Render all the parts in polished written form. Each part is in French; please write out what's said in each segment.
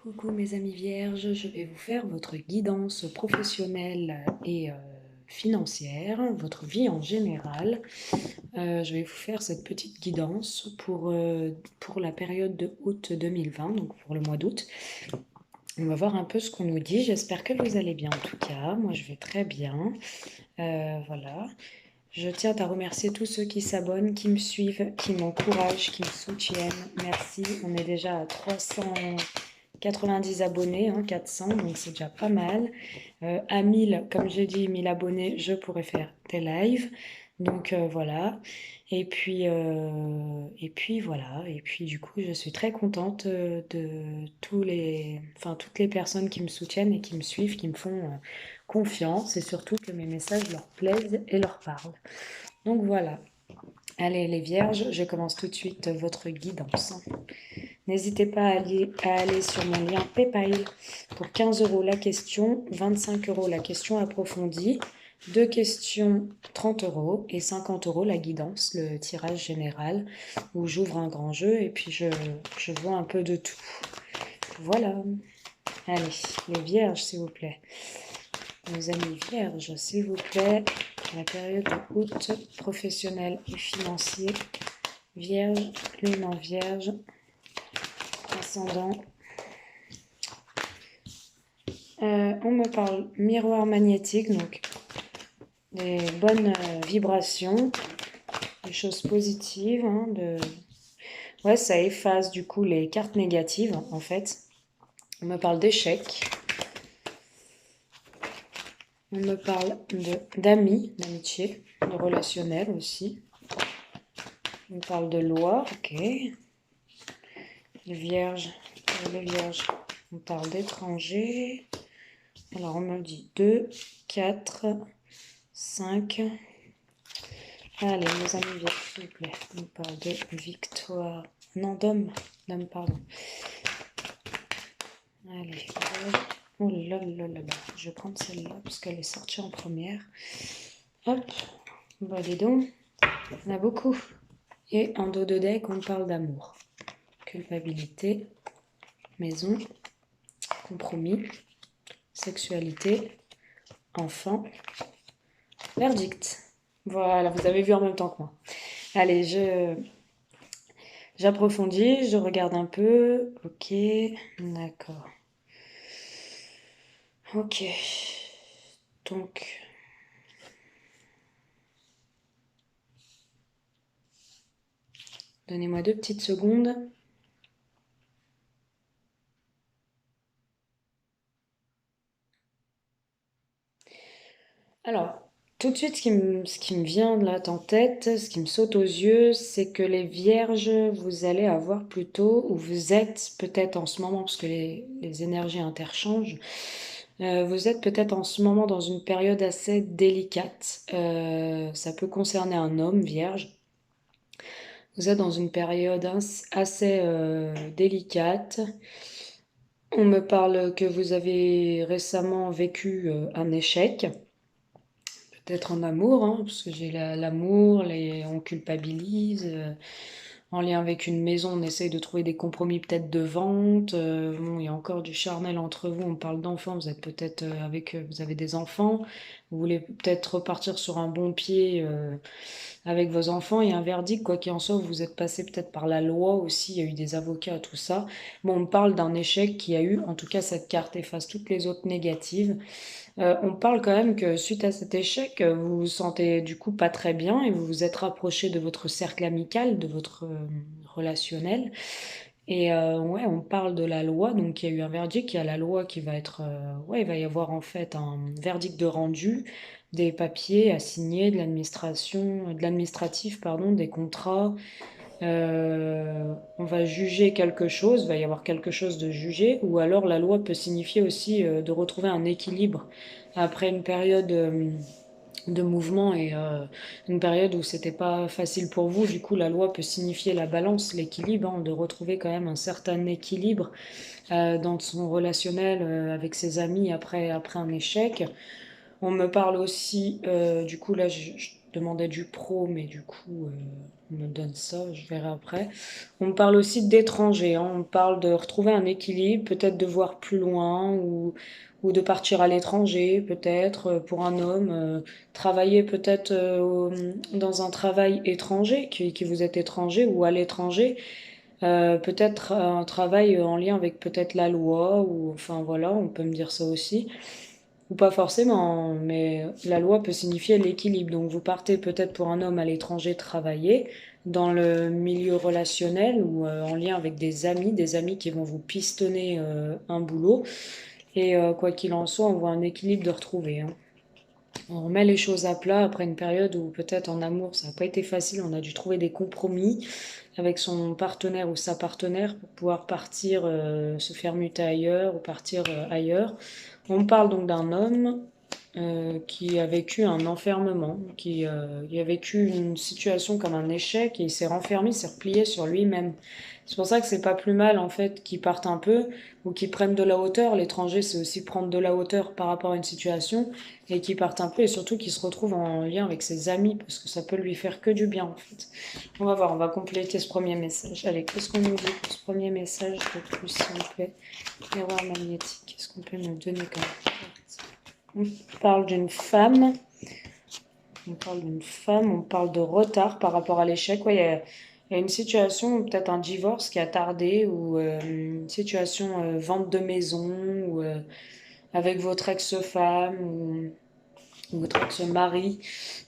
Coucou mes amis vierges, je vais vous faire votre guidance professionnelle et financière, votre vie en général. Je vais vous faire cette petite guidance pour la période de août 2020, donc pour le mois d'août. On va voir un peu ce qu'on nous dit. J'espère que vous allez bien en tout cas. Moi je vais très bien. Voilà. Je tiens à remercier tous ceux qui s'abonnent, qui me suivent, qui m'encouragent, qui me soutiennent. Merci. On est déjà à 390 abonnés, hein, 400, donc c'est déjà pas mal. À 1000, comme j'ai dit, 1000 abonnés, je pourrais faire des lives. Donc voilà. Et puis voilà. Et puis du coup, je suis très contente de toutes les personnes qui me soutiennent et qui me suivent, qui me font confiance et surtout que mes messages leur plaisent et leur parlent. Donc voilà. Allez les vierges, je commence tout de suite votre guidance. N'hésitez pas à aller sur mon lien PayPal pour 15 euros la question, 25 euros la question approfondie, deux questions 30 euros et 50 euros la guidance, le tirage général où j'ouvre un grand jeu et puis je vois un peu de tout. Voilà. Allez, les vierges s'il vous plaît. Nos amis vierges s'il vous plaît. La période de août professionnel et financier. Vierge, lune en vierge. Ascendant. On me parle miroir magnétique, donc des bonnes vibrations, des choses positives. Ouais, ça efface du coup les cartes négatives en fait. On me parle d'échecs. On me parle d'amis, d'amitié, de relationnel aussi. On me parle de loi, ok. Les vierges, on parle d'étrangers. Alors on me dit 2, 4, 5. Allez, mes amis vierges, s'il vous plaît. On parle de victoire. Non, d'homme, pardon. Allez, oh là là là là. Je vais prendre celle-là parce qu'elle est sortie en première. Hop, bah dis donc, on a beaucoup. Et en dos de deck, on parle d'amour. Culpabilité, maison, compromis, sexualité, enfant, verdict. Voilà, vous avez vu en même temps que moi. Allez, j'approfondis, je regarde un peu. Ok, d'accord. Ok. Donc, donnez-moi 2 petites secondes. Alors, tout de suite, ce qui me vient là en tête, ce qui me saute aux yeux, c'est que les vierges, vous allez avoir plutôt, ou vous êtes peut-être en ce moment, parce que les énergies interchangent, vous êtes peut-être en ce moment dans une période assez délicate. Ça peut concerner un homme vierge. Vous êtes dans une période assez délicate. On me parle que vous avez récemment vécu un échec. Peut-être en amour, hein, parce que j'ai l'amour, on culpabilise. En lien avec une maison, on essaye de trouver des compromis peut-être de vente. Bon, il y a encore du charnel entre vous. On parle d'enfants. Vous êtes peut-être vous avez des enfants. Vous voulez peut-être repartir sur un bon pied avec vos enfants. Il y a un verdict, quoi qu'il en soit. Vous êtes passé peut-être par la loi aussi. Il y a eu des avocats, tout ça. Bon, on parle d'un échec qui a eu. En tout cas, cette carte efface toutes les autres négatives. On parle quand même que suite à cet échec, vous vous sentez du coup pas très bien et vous vous êtes rapproché de votre cercle amical, de votre relationnel. Et ouais, on parle de la loi, donc il y a eu un verdict, il y a la loi qui va être... ouais, il va y avoir en fait un verdict de rendu, des papiers à signer, de l'administratif, pardon, des contrats. On va juger quelque chose, il va y avoir quelque chose de jugé, ou alors la loi peut signifier aussi de retrouver un équilibre après une période de mouvement et une période où c'était pas facile pour vous. Du coup, la loi peut signifier la balance, l'équilibre, hein, de retrouver quand même un certain équilibre dans son relationnel avec ses amis après un échec. On me parle aussi, du coup là, demandais du pro, mais du coup, on me donne ça, je verrai après. On parle aussi d'étrangers, hein. On parle de retrouver un équilibre, peut-être de voir plus loin ou de partir à l'étranger, peut-être pour un homme, travailler peut-être dans un travail étranger, qui vous êtes étranger ou à l'étranger. Peut-être un travail en lien avec peut-être la loi, ou enfin voilà, on peut me dire ça aussi. Ou pas forcément, mais la loi peut signifier l'équilibre. Donc vous partez peut-être pour un homme à l'étranger travailler dans le milieu relationnel ou en lien avec des amis qui vont vous pistonner un boulot. Et quoi qu'il en soit, on voit un équilibre de retrouver, hein. On remet les choses à plat après une période où peut-être en amour ça n'a pas été facile, on a dû trouver des compromis avec son partenaire ou sa partenaire pour pouvoir partir, se faire muter ailleurs ou partir ailleurs. On parle donc d'un homme qui a vécu un enfermement, qui a vécu une situation comme un échec et il s'est renfermé, il s'est replié sur lui-même. C'est pour ça que c'est pas plus mal en fait qu'ils partent un peu ou qu'ils prennent de la hauteur. L'étranger, c'est aussi prendre de la hauteur par rapport à une situation et qu'ils partent un peu et surtout qu'ils se retrouvent en lien avec ses amis parce que ça peut lui faire que du bien en fait. On va voir, on va compléter ce premier message. Allez, qu'est-ce qu'on nous dit pour ce premier message de plus, s'il vous plaît? Miroir magnétique, qu'est-ce qu'on peut nous donner comme carte? On parle d'une femme. On parle de retard par rapport à l'échec. Ouais, il y a une situation, peut-être un divorce qui a tardé, ou une situation vente de maison, ou avec votre ex-femme, ou votre ex-mari.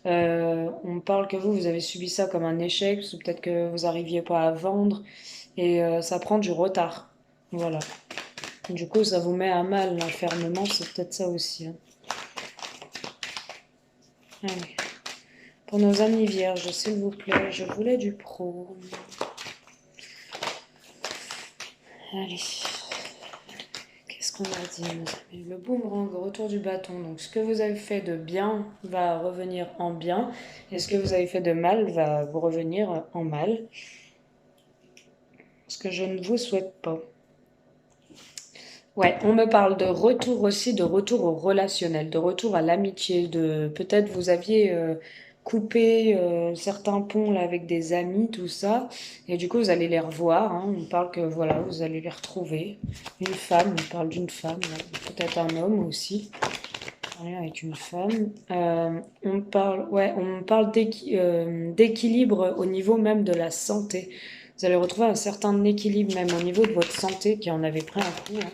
On parle que vous avez subi ça comme un échec, ou peut-être que vous n'arriviez pas à vendre, et ça prend du retard. Voilà. Du coup, ça vous met à mal l'enfermement, c'est peut-être ça aussi, hein. Allez. Pour nos amis vierges, s'il vous plaît, je voulais du pro. Allez. Qu'est-ce qu'on a dit, nos amis? Le boomerang, retour du bâton. Donc, ce que vous avez fait de bien va revenir en bien. Et ce que vous avez fait de mal va vous revenir en mal. Ce que je ne vous souhaite pas. Ouais, on me parle de retour aussi, de retour au relationnel, de retour à l'amitié, de peut-être vous aviez coupé certains ponts là avec des amis, tout ça, et du coup vous allez les revoir, hein. On parle que voilà, vous allez les retrouver. Une femme, on parle d'une femme, ouais, peut-être un homme aussi, rien avec une femme. On parle d'équilibre au niveau même de la santé. Vous allez retrouver un certain équilibre même au niveau de votre santé qui en avait pris un coup, hein.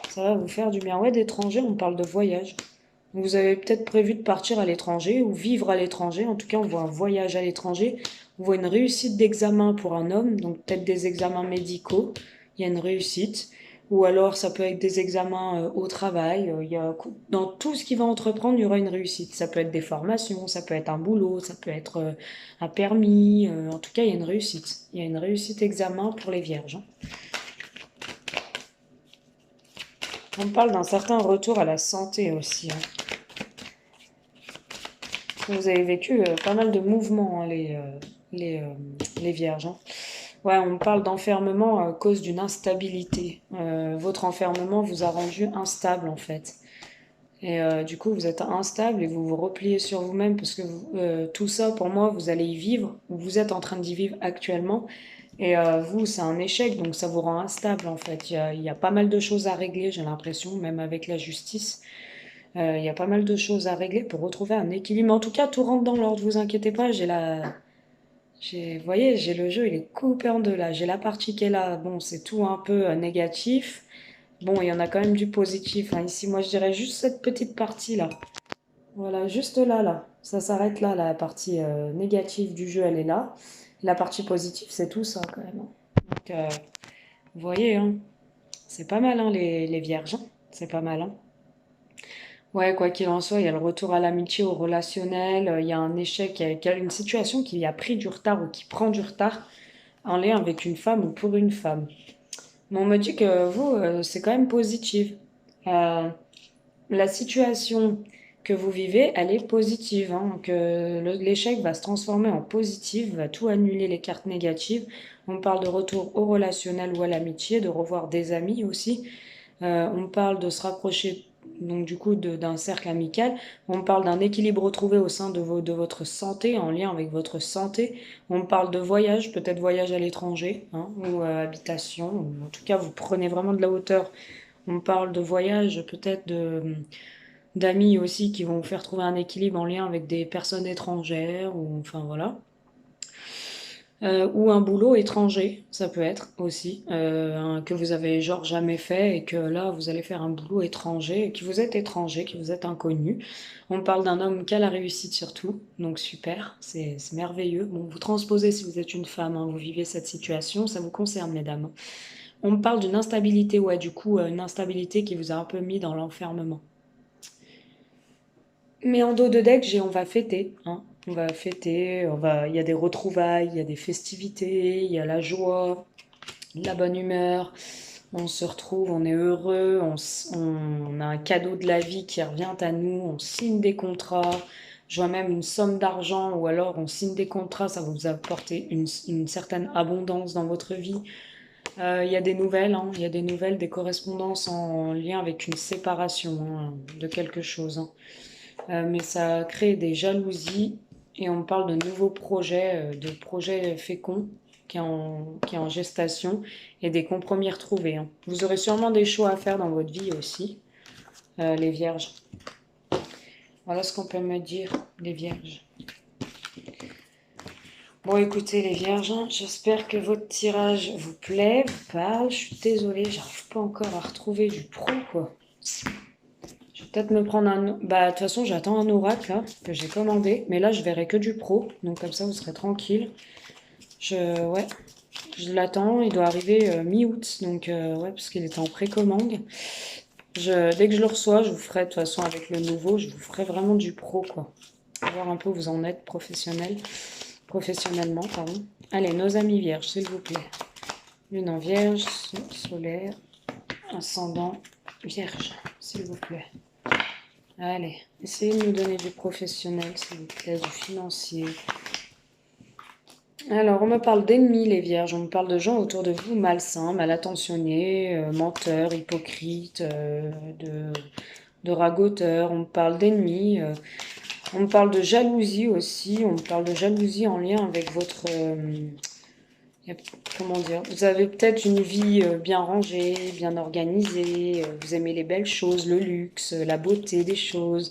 Ça va vous faire du bien. Ouais, d'étranger, on parle de voyage. Vous avez peut-être prévu de partir à l'étranger ou vivre à l'étranger. En tout cas, on voit un voyage à l'étranger. On voit une réussite d'examen pour un homme, donc peut-être des examens médicaux. Il y a une réussite. Ou alors, ça peut être des examens au travail. Dans tout ce qu'il va entreprendre, il y aura une réussite. Ça peut être des formations, ça peut être un boulot, ça peut être un permis. En tout cas, il y a une réussite. Il y a une réussite examen pour les vierges, hein. On parle d'un certain retour à la santé aussi, hein. Vous avez vécu pas mal de mouvements, hein, les vierges, hein. Ouais, on parle d'enfermement à cause d'une instabilité. Votre enfermement vous a rendu instable en fait. Et du coup, vous êtes instable et vous vous repliez sur vous-même parce que tout ça, pour moi, vous allez y vivre, ou vous êtes en train d'y vivre actuellement. Et vous, c'est un échec, donc ça vous rend instable en fait. Il y a pas mal de choses à régler, j'ai l'impression, même avec la justice. Il y a pas mal de choses à régler pour retrouver un équilibre. Mais en tout cas, tout rentre dans l'ordre, vous inquiétez pas. Vous voyez, j'ai le jeu, il est coupé en deux là. J'ai la partie qui est là. Bon, c'est tout un peu négatif. Bon, il y en a quand même du positif, hein. Ici, moi, je dirais juste cette petite partie là. Voilà, juste là, là. Ça s'arrête là, la partie négative du jeu, elle est là. La partie positive, c'est tout ça quand même, hein. Donc, vous voyez, hein, c'est pas mal, hein, les vierges, hein. C'est pas mal, hein. Ouais, quoi qu'il en soit, il y a le retour à l'amitié, au relationnel, il y a un échec, il y a une situation qui a pris du retard ou qui prend du retard en lien avec une femme ou pour une femme. Mais on me dit que vous, c'est quand même positif. Euh, la situation que vous vivez, elle est positive, hein, que l'échec va se transformer en positif, va tout annuler les cartes négatives. On parle de retour au relationnel ou à l'amitié, de revoir des amis aussi. On parle de se rapprocher donc du coup d'un cercle amical. On me parle d'un équilibre retrouvé au sein de votre santé, en lien avec votre santé. On me parle de voyage, peut-être voyage à l'étranger, hein, ou habitation, ou en tout cas vous prenez vraiment de la hauteur. On me parle de voyage, peut-être d'amis aussi qui vont vous faire trouver un équilibre en lien avec des personnes étrangères, ou enfin voilà. Ou un boulot étranger, ça peut être aussi, que vous avez genre jamais fait et que là vous allez faire un boulot étranger, et qui vous êtes étranger, qui vous êtes inconnu. On parle d'un homme qui a la réussite surtout, donc super, c'est merveilleux. Bon, vous transposez si vous êtes une femme, hein, vous vivez cette situation, ça vous concerne mesdames. On me parle d'une instabilité, ouais, du coup, une instabilité qui vous a un peu mis dans l'enfermement. Mais en dos de deck, on va fêter, hein. On va fêter, il y a des retrouvailles, il y a des festivités, il y a la joie, la bonne humeur. On se retrouve, on est heureux, on a un cadeau de la vie qui revient à nous, on signe des contrats. Je vois même une somme d'argent ou alors on signe des contrats, ça va vous apporter une certaine abondance dans votre vie. Il y a des nouvelles, hein, il y a des nouvelles, des correspondances en lien avec une séparation, hein, de quelque chose, hein. Mais ça crée des jalousies et on parle de projets féconds qui est en gestation et des compromis retrouvés, hein. Vous aurez sûrement des choix à faire dans votre vie aussi, les vierges. Voilà ce qu'on peut me dire, les vierges. Bon, écoutez, les vierges, hein, j'espère que votre tirage vous plaît, vous parle. Je suis désolée, j'arrive pas encore à retrouver du pro, quoi. Je vais peut-être me prendre un... Bah, de toute façon, j'attends un oracle, là, que j'ai commandé. Mais là, je verrai que du pro. Donc, comme ça, vous serez tranquille. Ouais, je l'attends. Il doit arriver mi-août. Donc, ouais, parce qu'il était en précommande. Dès que je le reçois, je vous ferai, de toute façon, avec le nouveau, je vous ferai vraiment du pro, quoi. Voir un peu où vous en êtes professionnellement, pardon. Allez, nos amis vierges, s'il vous plaît. Lune en vierge, solaire, ascendant, vierge, s'il vous plaît. Allez, essayez de nous donner du professionnel, s'il vous plaît, du financier. Alors, on me parle d'ennemis, les vierges. On me parle de gens autour de vous malsains, mal intentionnés, menteurs, hypocrites, de raboteurs. On me parle d'ennemis. On me parle de jalousie aussi. On me parle de jalousie en lien avec votre... comment dire? Vous avez peut-être une vie bien rangée, bien organisée. Vous aimez les belles choses, le luxe, la beauté des choses.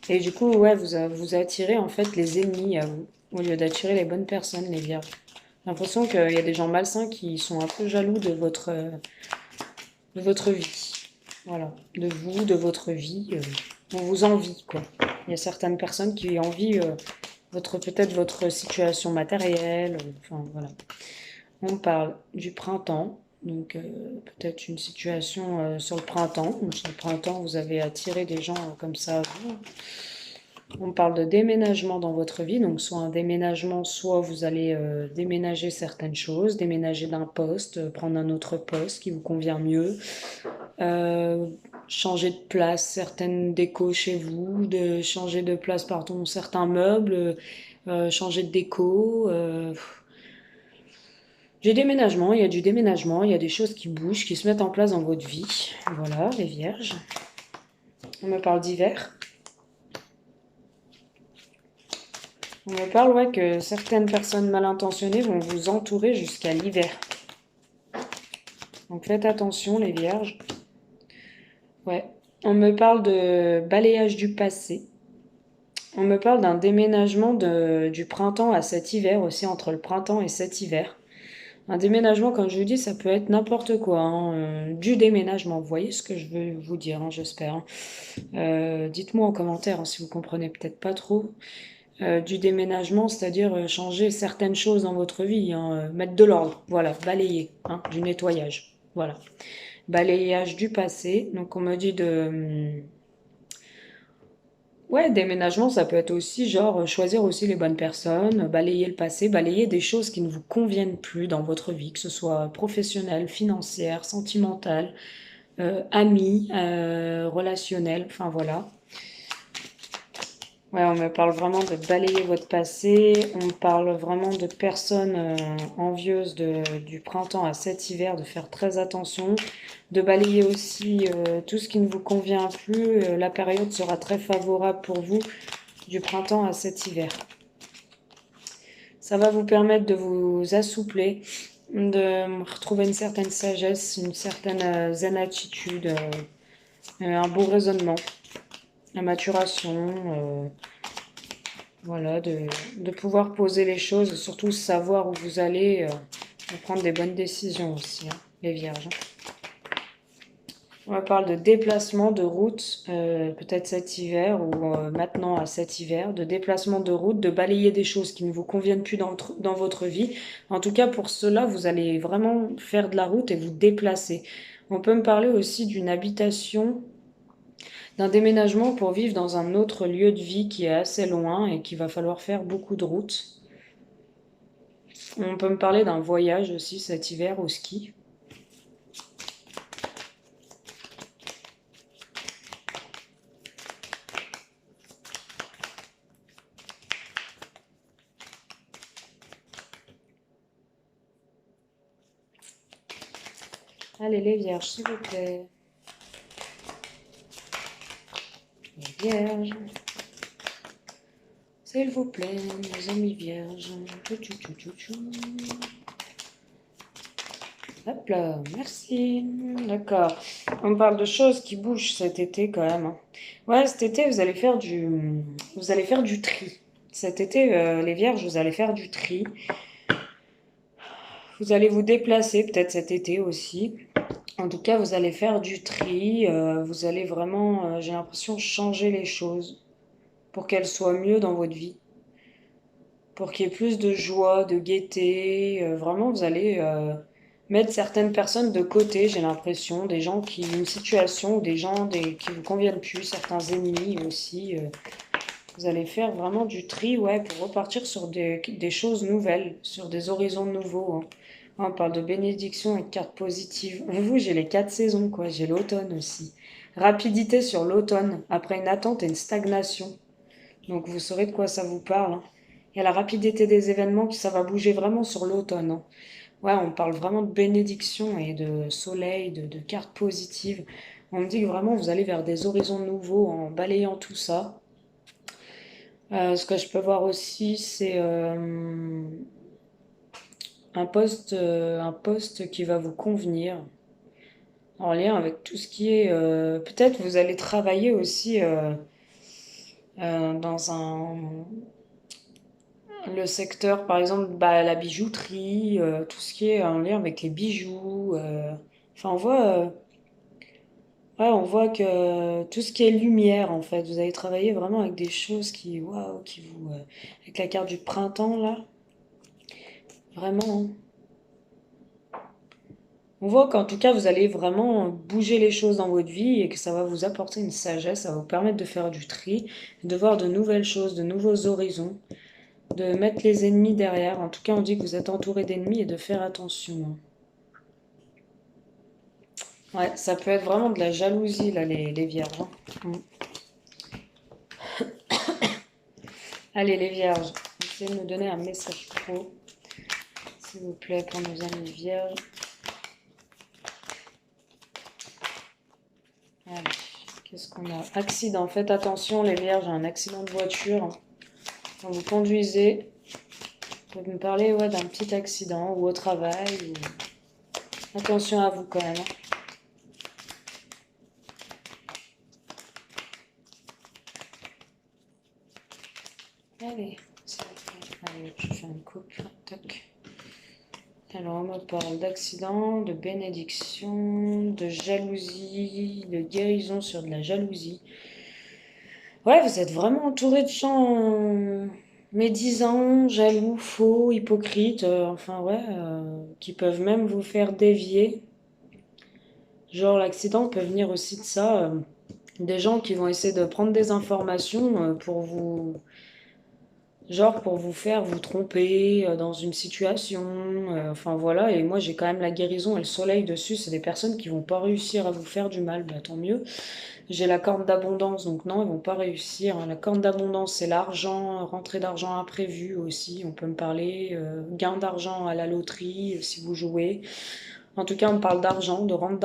Et du coup, ouais, vous attirez en fait les ennemis à vous, au lieu d'attirer les bonnes personnes, les vierges. J'ai l'impression qu'il y a des gens malsains qui sont un peu jaloux de votre vie. Voilà, de vous, de votre vie. On vous envie, quoi. Il y a certaines personnes qui envient peut-être votre situation matérielle. Enfin, voilà. On parle du printemps, donc peut-être une situation sur le printemps. Donc, sur le printemps, vous avez attiré des gens comme ça à vous. On parle de déménagement dans votre vie, donc soit un déménagement, soit vous allez déménager certaines choses, déménager d'un poste, prendre un autre poste qui vous convient mieux, changer de place certaines décos chez vous, de changer de place, pardon, certains meubles, changer de déco. J'ai déménagement, il y a du déménagement, il y a des choses qui bougent, qui se mettent en place dans votre vie. Voilà, les vierges. On me parle d'hiver. On me parle, ouais, que certaines personnes mal intentionnées vont vous entourer jusqu'à l'hiver. Donc faites attention, les vierges. Ouais. On me parle de balayage du passé. On me parle d'un déménagement du printemps à cet hiver aussi, entre le printemps et cet hiver. Un déménagement, comme je vous dis, ça peut être n'importe quoi, hein, du déménagement. Vous voyez ce que je veux vous dire, hein, j'espère, hein. Dites-moi en commentaire, hein, si vous comprenez peut-être pas trop. Du déménagement, c'est-à-dire changer certaines choses dans votre vie, hein, mettre de l'ordre, voilà, balayer, hein, du nettoyage, voilà. Balayage du passé, donc on me dit de... Ouais, déménagement, ça peut être aussi genre choisir aussi les bonnes personnes, balayer le passé, balayer des choses qui ne vous conviennent plus dans votre vie, que ce soit professionnelle, financière, sentimentale, amie, relationnelle, enfin voilà. Ouais, on me parle vraiment de balayer votre passé, on me parle vraiment de personnes envieuses du printemps à cet hiver, de faire très attention, de balayer aussi tout ce qui ne vous convient plus. La période sera très favorable pour vous du printemps à cet hiver. Ça va vous permettre de vous assoupler, de retrouver une certaine sagesse, une certaine zen attitude, un beau raisonnement, la maturation. Voilà, de pouvoir poser les choses, et surtout savoir où vous allez, et prendre des bonnes décisions aussi, hein, les vierges. On parle de déplacement de route, peut-être cet hiver ou maintenant à cet hiver, de déplacement de route, de balayer des choses qui ne vous conviennent plus dans votre vie. En tout cas, pour cela, vous allez vraiment faire de la route et vous déplacer. On peut me parler aussi d'une habitation, d'un déménagement pour vivre dans un autre lieu de vie qui est assez loin et qu'il va falloir faire beaucoup de routes. On peut me parler d'un voyage aussi cet hiver au ski. Allez les vierges, s'il vous plaît. Les vierges. S'il vous plaît, mes amis vierges. Hop là, merci. D'accord. On parle de choses qui bougent cet été quand même, hein. Ouais, cet été, vous allez faire du tri. Cet été, les vierges, vous allez faire du tri. Vous allez vous déplacer peut-être cet été aussi. En tout cas, vous allez faire du tri. Vous allez vraiment, j'ai l'impression, changer les choses pour qu'elles soient mieux dans votre vie. Pour qu'il y ait plus de joie, de gaieté. Vraiment, vous allez mettre certaines personnes de côté, j'ai l'impression, des gens qui, une situation ou des gens qui vous conviennent plus, certains ennemis aussi. Vous allez faire vraiment du tri, ouais, pour repartir sur des choses nouvelles, sur des horizons nouveaux, hein. On parle de bénédiction et de cartes positives. Et vous, j'ai les 4 saisons, quoi. J'ai l'automne aussi. Rapidité sur l'automne, après une attente et une stagnation. Donc vous saurez de quoi ça vous parle, hein. Il y a la rapidité des événements, qui ça va bouger vraiment sur l'automne, hein. Ouais, on parle vraiment de bénédiction et de soleil, de cartes positives. On me dit que vraiment vous allez vers des horizons nouveaux en balayant tout ça. Ce que je peux voir aussi, c'est un poste qui va vous convenir en lien avec tout ce qui est... peut-être vous allez travailler aussi dans le secteur, par exemple, bah, la bijouterie, tout ce qui est en lien avec les bijoux. Enfin, on voit que tout ce qui est lumière, en fait, vous allez travailler vraiment avec des choses qui, waouh, qui vous... avec la carte du printemps, là, vraiment, hein. On voit qu'en tout cas, vous allez vraiment bouger les choses dans votre vie et que ça va vous apporter une sagesse, ça va vous permettre de faire du tri, de voir de nouvelles choses, de nouveaux horizons, de mettre les ennemis derrière. En tout cas, on dit que vous êtes entouré d'ennemis et de faire attention, hein. Ouais, ça peut être vraiment de la jalousie, là, les vierges, hein. Mm. Allez, les vierges, essayez de nous donner un message pro, s'il vous plaît, pour nos amis vierges. Allez, qu'est-ce qu'on a? Accident, faites attention, les vierges, à un accident de voiture. Quand vous conduisez, vous pouvez me parler, ouais, d'un petit accident ou au travail. Attention à vous quand même, hein. Allez, s'il vous plaît. Allez, je fais une coupe. Toc. Alors, on me parle d'accident, de bénédiction, de jalousie, de guérison sur de la jalousie. Ouais, vous êtes vraiment entouré de gens médisants, jaloux, faux, hypocrites, enfin ouais, qui peuvent même vous faire dévier. Genre, l'accident peut venir aussi de ça. Des gens qui vont essayer de prendre des informations pour vous Genre pour vous faire vous tromper dans une situation, enfin voilà, et moi j'ai quand même la guérison et le soleil dessus, c'est des personnes qui vont pas réussir à vous faire du mal, bah tant mieux. J'ai la corne d'abondance, donc non, ils vont pas réussir, hein. La corne d'abondance, c'est l'argent, rentrée d'argent imprévue aussi, on peut me parler, gain d'argent à la loterie si vous jouez. En tout cas, on parle d'argent, de rente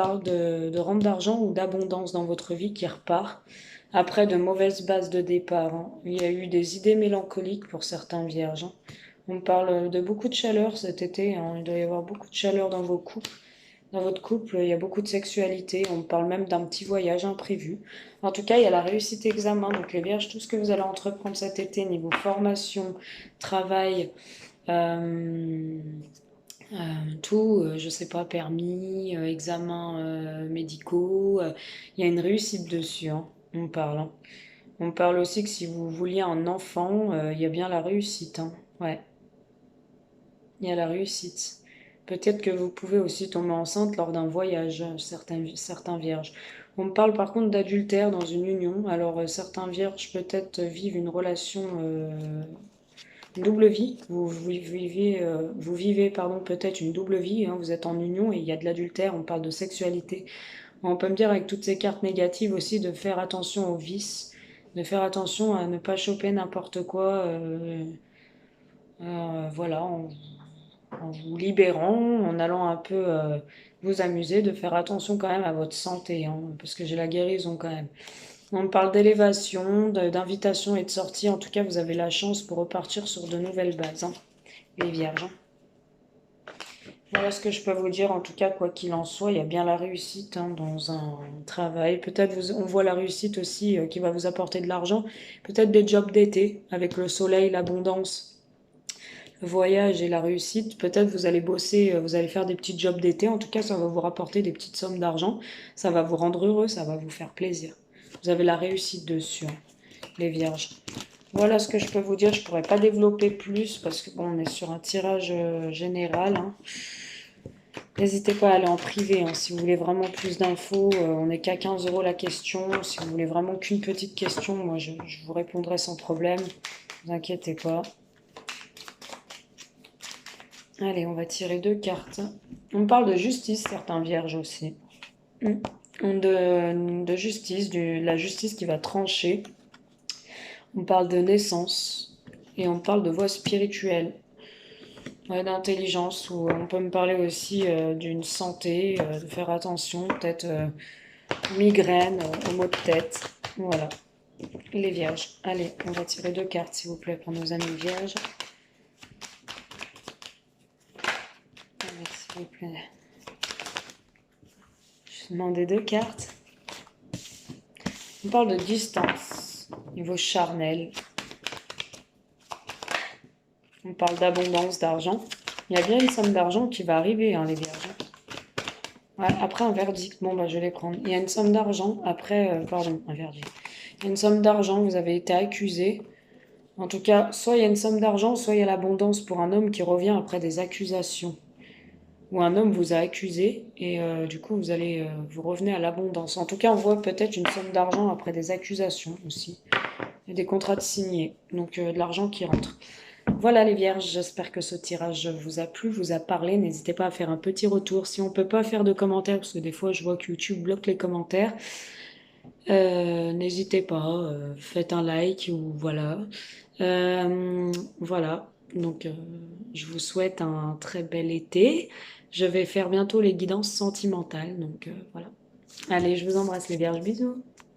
d'argent ou d'abondance dans votre vie qui repart après de mauvaises bases de départ, hein. Il y a eu des idées mélancoliques pour certains vierges, hein. On parle de beaucoup de chaleur cet été, hein. Il doit y avoir beaucoup de chaleur dans vos couples. Dans votre couple, il y a beaucoup de sexualité. On parle même d'un petit voyage imprévu. En tout cas, il y a la réussite examen. Donc les vierges, tout ce que vous allez entreprendre cet été, niveau formation, travail, euh, euh, tout, je sais pas, permis, examens médicaux, il y a une réussite dessus, hein. On parle, hein. On parle aussi que si vous vouliez un enfant, il y a bien la réussite, hein. Ouais, il y a la réussite. Peut-être que vous pouvez aussi tomber enceinte lors d'un voyage, certains vierges. On me parle par contre d'adultère dans une union. Alors certains vierges peut-être vivent une relation, une double vie. Vous vivez pardon, peut-être une double vie, hein. Vous êtes en union et il y a de l'adultère. On parle de sexualité. On peut me dire avec toutes ces cartes négatives aussi de faire attention aux vices, de faire attention à ne pas choper n'importe quoi. Voilà, en vous libérant, en allant un peu vous amuser, de faire attention quand même à votre santé, hein, parce que j'ai la guérison quand même. On parle d'élévation, d'invitation et de sortie. En tout cas, vous avez la chance pour repartir sur de nouvelles bases, hein, les vierges, hein. Voilà ce que je peux vous dire. En tout cas, quoi qu'il en soit, il y a bien la réussite, hein, dans un travail. Peut-être on voit la réussite aussi qui va vous apporter de l'argent. Peut-être des jobs d'été avec le soleil, l'abondance, le voyage et la réussite. Peut-être vous allez bosser, vous allez faire des petits jobs d'été. En tout cas, ça va vous rapporter des petites sommes d'argent. Ça va vous rendre heureux, ça va vous faire plaisir. Vous avez la réussite dessus, hein, les vierges. Voilà ce que je peux vous dire. Je pourrais pas développer plus parce que bon, on est sur un tirage général, hein. N'hésitez pas à aller en privé, hein, si vous voulez vraiment plus d'infos. On n'est qu'à 15 € la question. Si vous voulez vraiment qu'une petite question, moi je vous répondrai sans problème. Ne vous inquiétez pas. Allez, on va tirer 2 cartes. On parle de justice, certains vierges aussi. De justice, la justice qui va trancher. On parle de naissance et on parle de voie spirituelle, ouais, d'intelligence, ou on peut me parler aussi d'une santé, de faire attention, peut-être migraine, aux maux de tête. Voilà, les vierges. Allez, on va tirer 2 cartes, s'il vous plaît, pour nos amis vierges. Allez, s'il vous plaît. Je demande 2 cartes. On parle de distance, niveau charnel. On parle d'abondance, d'argent. Il y a bien une somme d'argent qui va arriver, hein, les vierges. Ouais, après un verdict, bon bah je vais les prendre. Il y a une somme d'argent, après, pardon, un verdict. Il y a une somme d'argent, vous avez été accusé. En tout cas, soit il y a une somme d'argent, soit il y a l'abondance pour un homme qui revient après des accusations. Ou un homme vous a accusé et du coup vous revenez à l'abondance. En tout cas, on voit peut-être une somme d'argent après des accusations aussi. Et des contrats de signés, donc de l'argent qui rentre. Voilà les vierges, j'espère que ce tirage vous a plu, vous a parlé. N'hésitez pas à faire un petit retour. Si on ne peut pas faire de commentaires, parce que des fois je vois que YouTube bloque les commentaires, n'hésitez pas, faites un like ou voilà. Voilà, donc je vous souhaite un très bel été. Je vais faire bientôt les guidances sentimentales, donc voilà. Allez, je vous embrasse les vierges, bisous.